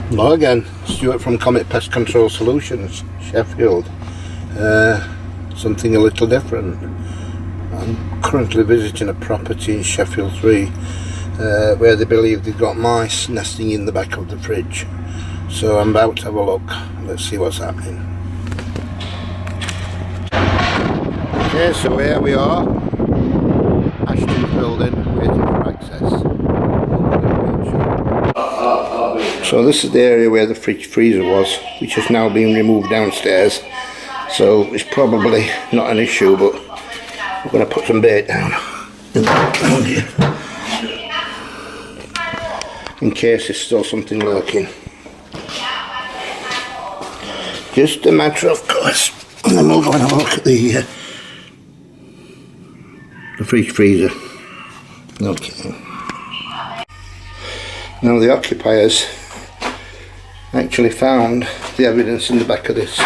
Hello again, Stuart from Comet Pest Control Solutions, Sheffield. Something a little different. I'm currently visiting a property in Sheffield 3 where they believe they've got mice nesting in the back of the fridge. So I'm about to have a look. Let's see what's happening. Okay, so here we are, Ashton's building, waiting for access. So this is the area where the fridge freezer was, which has now been removed downstairs. So it's probably not an issue, but we're going to put some bait down here in case there's still something lurking. Just a matter of course. And then we'll go and have a look at the fridge freezer. Okay. Now the occupiers actually found the evidence in the back of this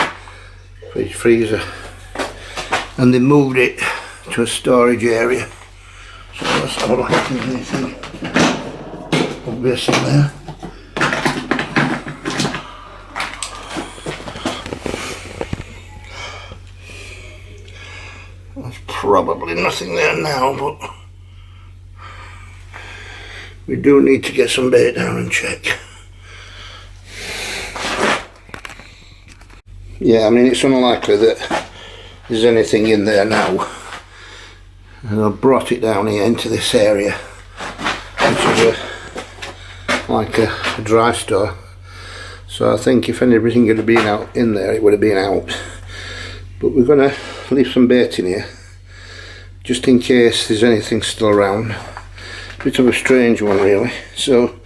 fridge freezer, and they moved it to a storage area. So let's have a look at anything obvious in there. There's probably nothing there now, but we do need to get some bait down and check. Yeah, I mean, it's unlikely that there's anything in there now. And I've brought it down here into this area, which is like a dry store. So I think if anything had been out in there, it would have been out. But we're going to leave some bait in here, just in case there's anything still around. Bit of a strange one really. So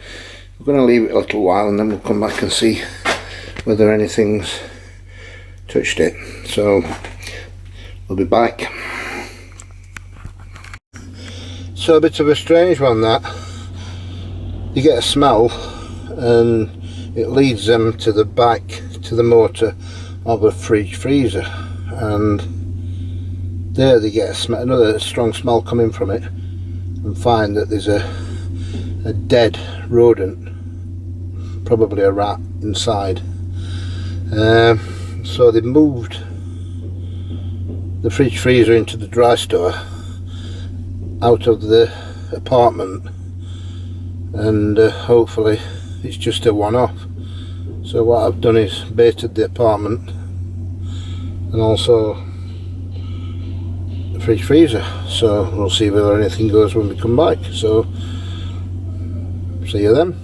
we're going to leave it a little while and then we'll come back and see whether anything's touched it. So we'll be back. So a bit of a strange one that. You get a smell and it leads them to the back, to the motor of a fridge freezer, and there they get a smell, another strong smell coming from it, and find that there's a dead rodent, probably a rat, inside. So they moved the fridge freezer into the dry store out of the apartment, and hopefully it's just a one-off. So what I've done is baited the apartment and also the fridge freezer, so we'll see whether anything goes when we come back. So see you then.